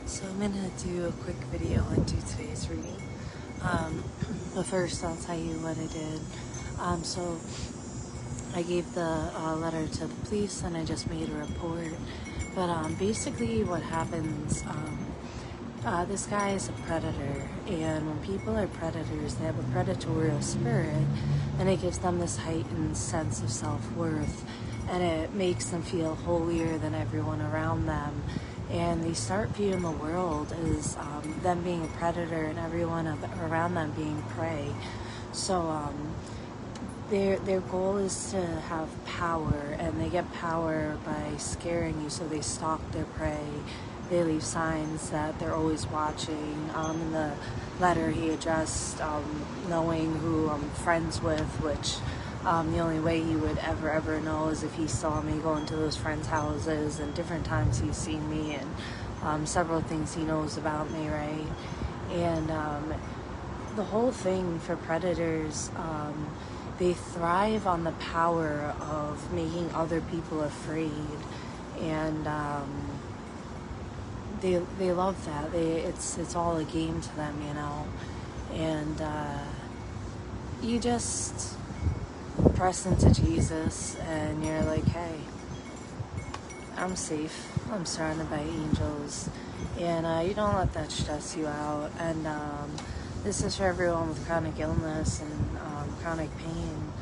So I'm going to do a quick video and do today's reading. But first I'll tell you what I did. So I gave the letter to the police and I just made a report. But basically what happens, this guy is a predator, and when people are predators, they have a predatorial spirit, and it gives them this heightened sense of self-worth, and it makes them feel holier than everyone around them, and they start viewing the world as them being a predator and everyone around them being prey. So their goal is to have power, and they get power by scaring you, so they stalk their prey. They leave signs that they're always watching. In the letter he addressed knowing who I'm friends with, which the only way he would ever know is if he saw me go into those friends' houses, and different times he's seen me, and several things he knows about me, right? And the whole thing for predators, they thrive on the power of making other people afraid, and they love that. It's all a game to them, you know. And you just press into Jesus, and you're like, hey, I'm safe. I'm surrounded by angels, and you don't let that stress you out. And this is for everyone with chronic illness and chronic pain.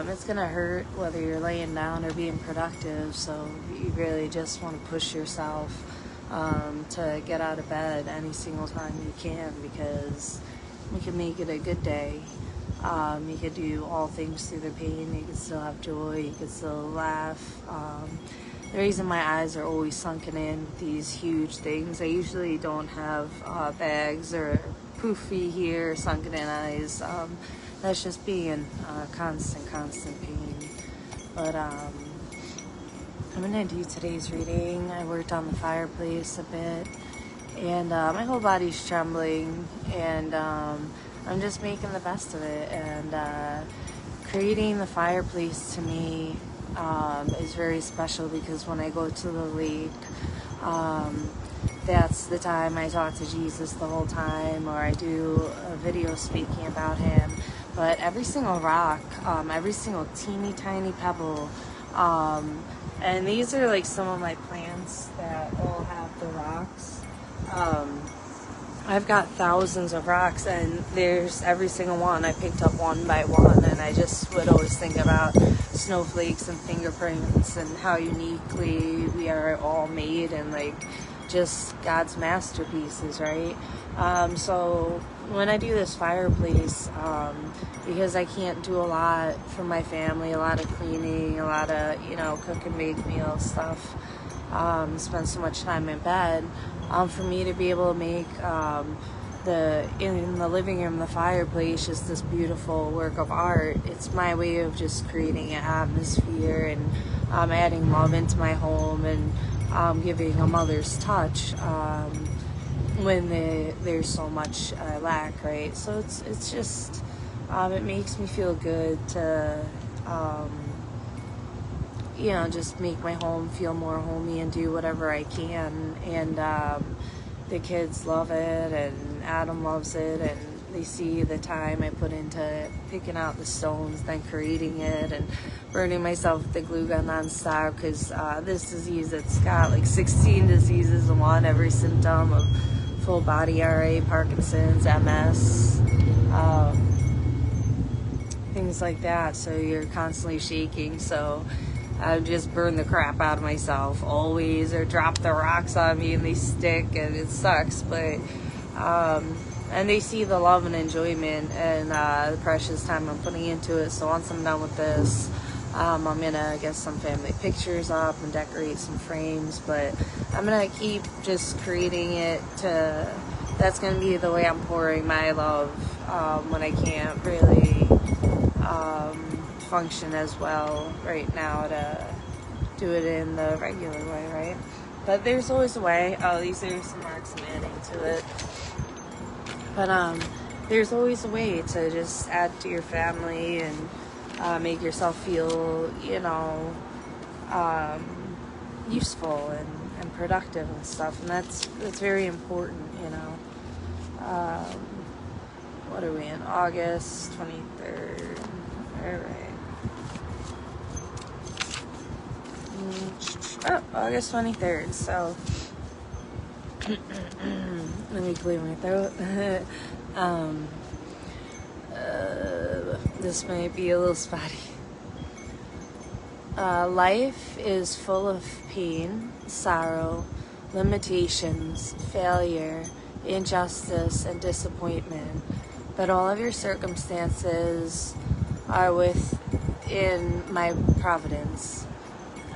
It's gonna hurt whether you're laying down or being productive, so you really just want to push yourself to get out of bed any single time you can, because you can make it a good day. You could do all things through the pain. You could still have joy. You could still laugh. The reason my eyes are always sunken in with these huge things, I usually don't have bags or poofy here, sunken in eyes. That's just being constant pain. But I'm gonna do today's reading. I worked on the fireplace a bit, and my whole body's trembling, and I'm just making the best of it. And creating the fireplace to me is very special, because when I go to the lake, that's the time I talk to Jesus the whole time, or I do a video speaking about him. But every single rock, every single teeny tiny pebble, and these are like some of my plants that all have the rocks. I've got thousands of rocks, and there's every single one I picked up one by one, and I just would always think about snowflakes and fingerprints and how uniquely we are all made, and like just God's masterpieces, right? So when I do this fireplace, because I can't do a lot for my family, a lot of cleaning, a lot of, cook and make meal stuff, spend so much time in bed, for me to be able to make in the living room, the fireplace, just this beautiful work of art. It's my way of just creating an atmosphere, and adding love into my home, and giving a mother's touch when there's so much lack, right? So it's just it makes me feel good to just make my home feel more homey and do whatever I can. And the kids love it, and Adam loves it, and they see the time I put into picking out the stones, then creating it, and burning myself with the glue gun nonstop, because this disease, it's got like 16 diseases in one, every symptom of full body RA, Parkinson's, MS, things like that. So you're constantly shaking. So I just burn the crap out of myself always, or drop the rocks on me and they stick, and it sucks. But and they see the love and enjoyment and the precious time I'm putting into it. So once I'm done with this, I'm gonna get some family pictures up and decorate some frames. But I'm gonna keep just creating it that's gonna be the way I'm pouring my love when I can't really function as well right now to do it in the regular way, right? But there's always a way. Oh, these are some marks I'm adding to it. But there's always a way to just add to your family and make yourself feel, useful and productive and stuff, and that's very important, you know. What are we in? August 23rd. All right. Oh, August 23rd. So let me clear my throat. This might be a little spotty. Life is full of pain, sorrow, limitations, failure, injustice, and disappointment. But all of your circumstances are within my providence.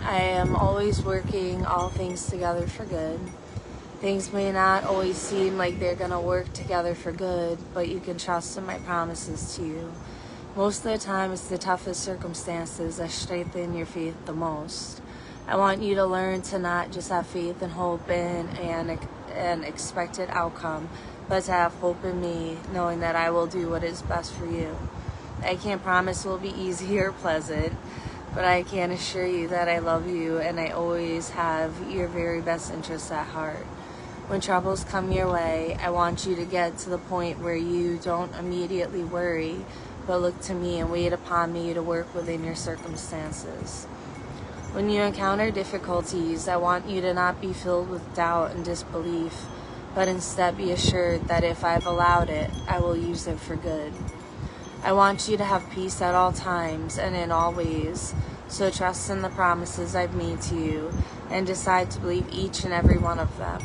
I am always working all things together for good. Things may not always seem like they're going to work together for good, but you can trust in my promises to you. Most of the time, it's the toughest circumstances that strengthen your faith the most. I want you to learn to not just have faith and hope in an expected outcome, but to have hope in me, knowing that I will do what is best for you. I can't promise it will be easy or pleasant, but I can assure you that I love you and I always have your very best interests at heart. When troubles come your way, I want you to get to the point where you don't immediately worry, but look to me and wait upon me to work within your circumstances. When you encounter difficulties, I want you to not be filled with doubt and disbelief, but instead be assured that if I've allowed it, I will use it for good. I want you to have peace at all times and in all ways, so trust in the promises I've made to you and decide to believe each and every one of them.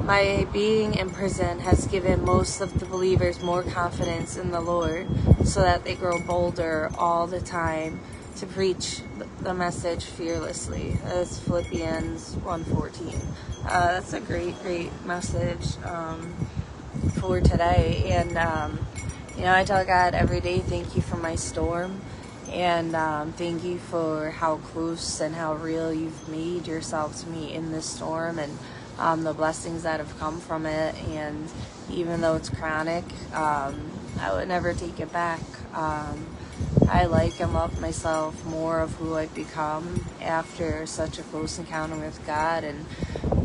My being in prison has given most of the believers more confidence in the Lord, so that they grow bolder all the time to preach the message fearlessly. That's Philippians 1:14. That's a great message for today. And I tell God every day, thank you for my storm, and thank you for how close and how real you've made yourself to me in this storm, and the blessings that have come from it. And even though it's chronic, I would never take it back. I like and love myself more of who I've become after such a close encounter with God. And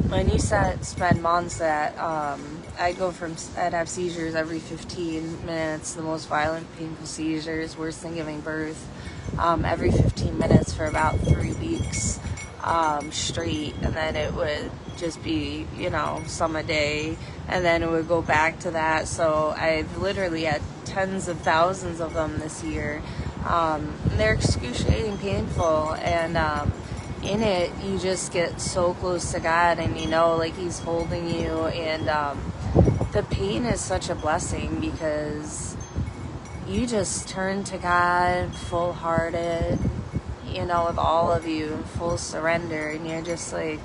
when you spend months that I'd have seizures every 15 minutes, the most violent, painful seizures, worse than giving birth, every 15 minutes for about 3 weeks straight, and then it would just be, some a day, and then it would go back to that. So I've literally had tens of thousands of them this year. They're excruciating painful, and in it you just get so close to God, and like He's holding you, and the pain is such a blessing because you just turn to God full-hearted, with all of you in full surrender, and you're just like,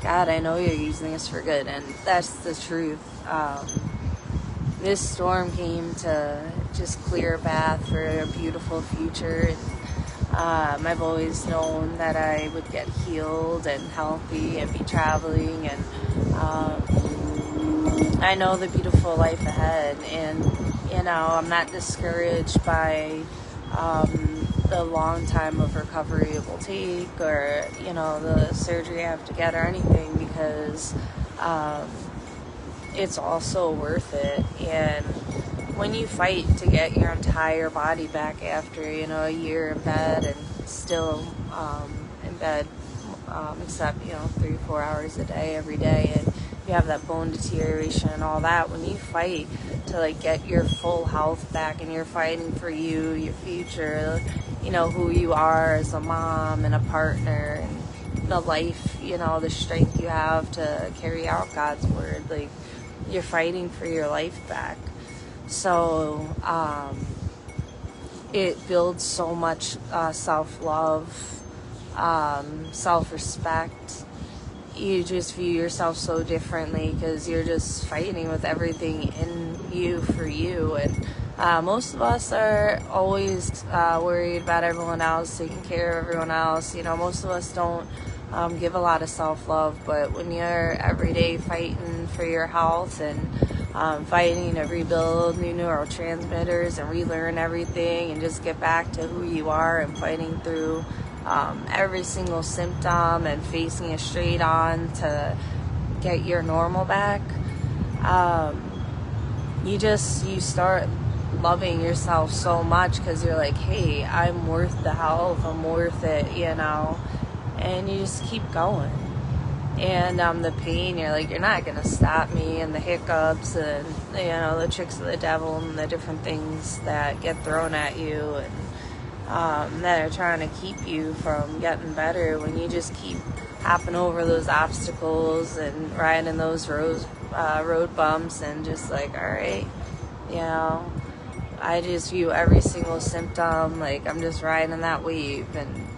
God, I know you're using this for good. And that's the truth. This storm came to just clear a path for a beautiful future. And I've always known that I would get healed and healthy and be traveling, and I know the beautiful life ahead. And I'm not discouraged by the long time of recovery it will take, or the surgery I have to get, or anything, because it's also worth it. And when you fight to get your entire body back after a year in bed, and still in bed except 3-4 hours a day every day, and you have that bone deterioration and all that, when you fight to get your full health back, and you're fighting for you, your future, who you are as a mom and a partner, and the life, the strength you have to carry out God's word, you're fighting for your life back. So it builds so much self-love, self-respect. You just view yourself so differently because you're just fighting with everything in you for you. And most of us are always worried about everyone else, taking care of everyone else. Most of us don't give a lot of self-love, but when you're every day fighting for your health, and fighting to rebuild new neurotransmitters and relearn everything and just get back to who you are, and fighting through every single symptom and facing it straight on to get your normal back, you start loving yourself so much because you're like, hey, I'm worth the health, I'm worth it, and you just keep going. And the pain, you're like, you're not gonna stop me, and the hiccups and the tricks of the devil and the different things that get thrown at you and that are trying to keep you from getting better. When you just keep hopping over those obstacles and riding those road bumps and just like, all right, I just view every single symptom like I'm just riding that wave. And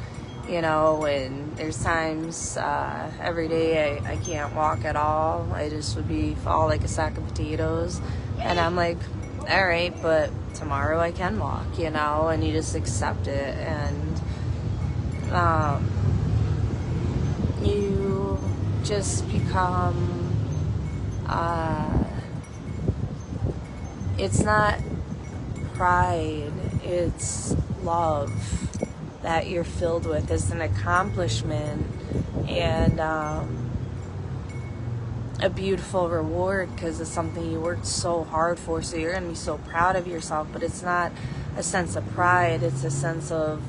and there's times every day I can't walk at all. I just would fall like a sack of potatoes. And I'm like, all right, but tomorrow I can walk, and you just accept it. And you just become, it's not pride, it's love that you're filled with. It's an accomplishment and a beautiful reward because it's something you worked so hard for, so you're going to be so proud of yourself. But it's not a sense of pride, it's a sense of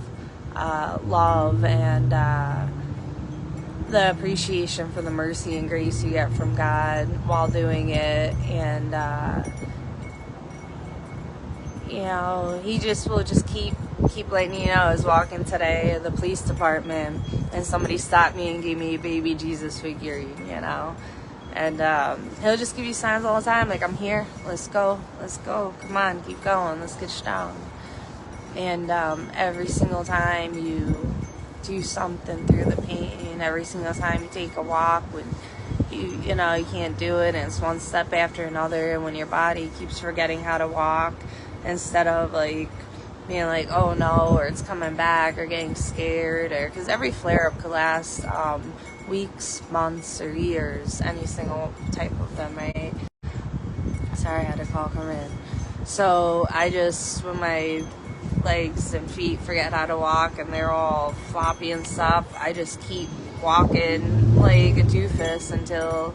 love and the appreciation for the mercy and grace you get from God while doing it. And he just will just keep letting you know. I was walking today at the police department and somebody stopped me and gave me a baby Jesus figure, and he'll just give you signs all the time like, I'm here, let's go, come on, keep going, let's get you down. And every single time you do something through the pain, every single time you take a walk when you can't do it, and it's one step after another, and when your body keeps forgetting how to walk, instead of like being like, oh no, or it's coming back, or getting scared, or because every flare-up could last weeks, months, or years, any single type of them, right? Sorry, I had a call come in. So I just, when my legs and feet forget how to walk and they're all floppy and stuff, I just keep walking like a doofus until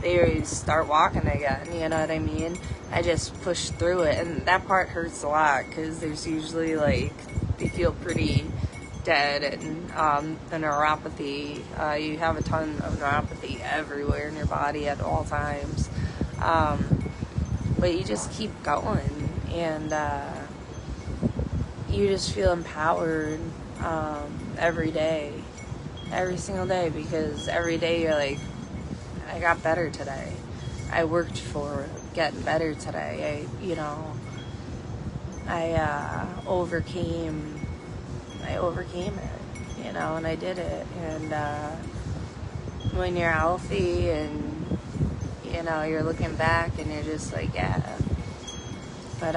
they start walking again, you know what I mean? I just push through it, and that part hurts a lot because there's usually like, they feel pretty dead, and the neuropathy, you have a ton of neuropathy everywhere in your body at all times, but you just keep going, and you just feel empowered every day, every single day, because every day you're like, I got better today, I worked for getting better today, I overcame it, and I did it. And when you're healthy and you're looking back and you're just like, yeah, but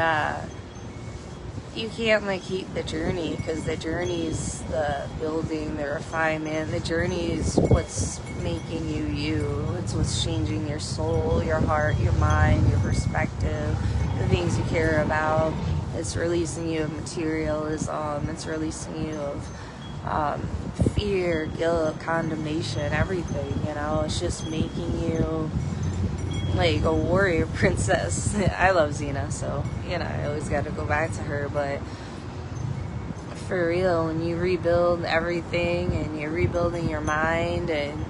you can't like hate the journey, because the journey is the building, the refinement. The journey is what's making you. It's what's changing your soul, your heart, your mind, your perspective, the things you care about. It's releasing you of materialism. It's releasing you of fear, guilt, condemnation, everything, It's just making you like a warrior princess. I love Xena, so, I always got to go back to her. But for real, when you rebuild everything and you're rebuilding your mind and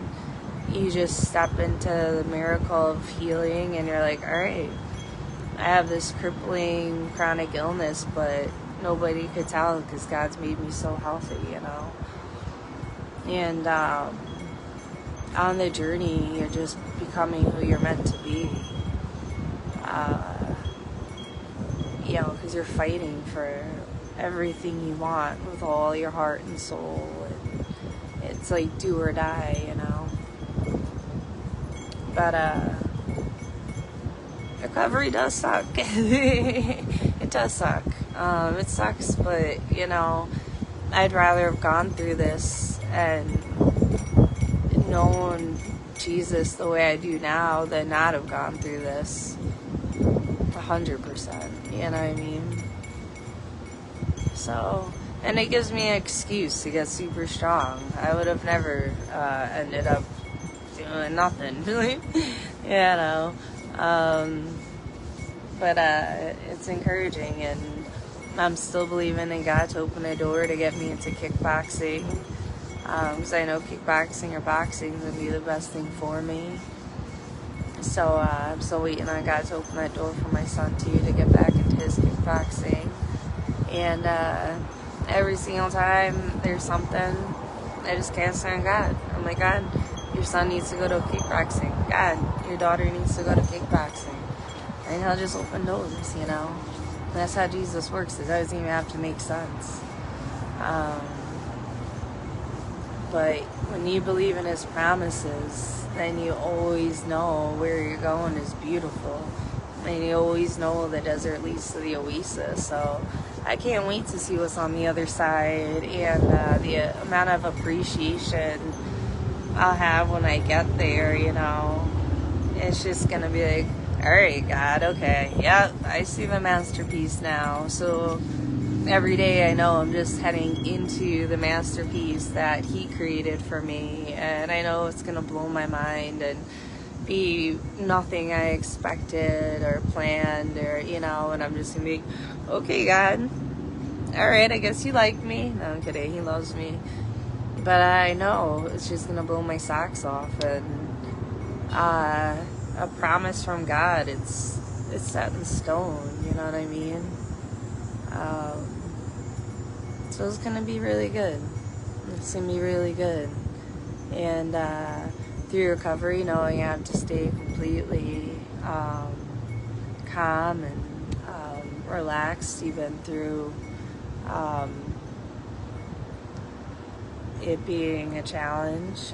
you just step into the miracle of healing and you're like, all right, I have this crippling chronic illness, but nobody could tell because God's made me so healthy, And on the journey, you're just becoming who you're meant to be. Because you're fighting for everything you want with all your heart and soul. And it's like do or die, But recovery does suck. It does suck. It sucks, but I'd rather have gone through this and known Jesus the way I do now than not have gone through this. 100%. You know what I mean? So And it gives me an excuse to get super strong. I would have never ended up doing nothing, really. You know. But it's encouraging, and I'm still believing in God to open a door to get me into kickboxing. Because I know kickboxing or boxing is going to be the best thing for me. So I'm still waiting on God to open that door for my son too, to get back into his kickboxing. And every single time there's something, I just cast it on God. I'm like, God, your son needs to go to kickboxing. God, your daughter needs to go to kickboxing. And he'll just open doors, you know. And that's how Jesus works. It doesn't even have to make sense. But when you believe in his promises, then you always know where you're going is beautiful. And you always know the desert leads to the oasis. So I can't wait to see what's on the other side, and the amount of appreciation I'll have when I get there, you know. It's just going to be like, all right, God, okay. Yep, I see the masterpiece now. So every day I know I'm just heading into the masterpiece that he created for me, and I know it's going to blow my mind and be nothing I expected or planned, or, you know, and I'm just going to be, okay, God, all right, I guess you like me. No, I'm kidding, he loves me. But I know it's just going to blow my socks off, and a promise from God, it's set in stone, you know what I mean? So it's going to be really good. It's going to be really good. And through recovery, knowing I have to stay completely calm and relaxed, even through it being a challenge.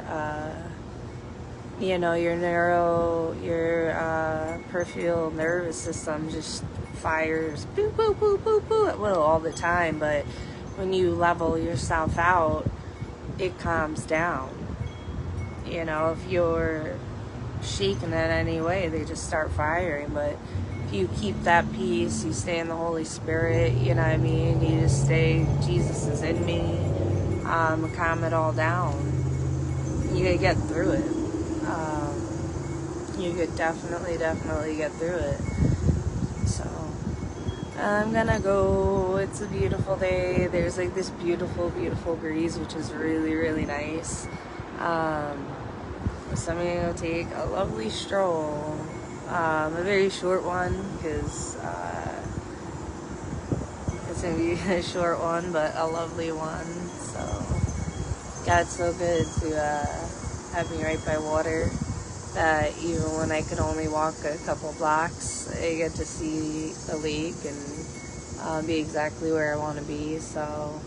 You know, your peripheral nervous system just fires boo, boo, boo, boo, boo at will all the time. But when you level yourself out, it calms down. You know, if you're shaken in any way, they just start firing. But if you keep that peace, you stay in the Holy Spirit, you know what I mean? You just stay, Jesus is in me, calm it all down. You could get through it. You could definitely get through it. So I'm gonna go. It's a beautiful day. There's like this beautiful breeze, which is really, really nice. So I'm gonna go take a lovely stroll, a very short one, because it's gonna be a short one, but a lovely one. So God's so good to have me right by water, that even when I could only walk a couple blocks, I get to see the lake and be exactly where I want to be. So,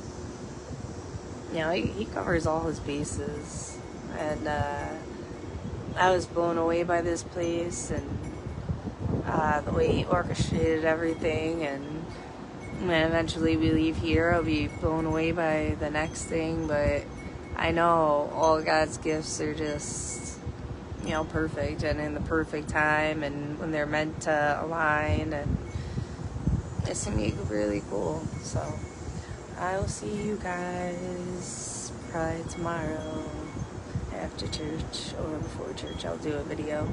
you know, he covers all his bases, and I was blown away by this place, and the way he orchestrated everything. And when eventually we leave here, I'll be blown away by the next thing. But I know all God's gifts are just, you know, perfect, and in the perfect time, and when they're meant to align, and it's gonna be really cool. So I will see you guys probably tomorrow after church, or before church. I'll do a video.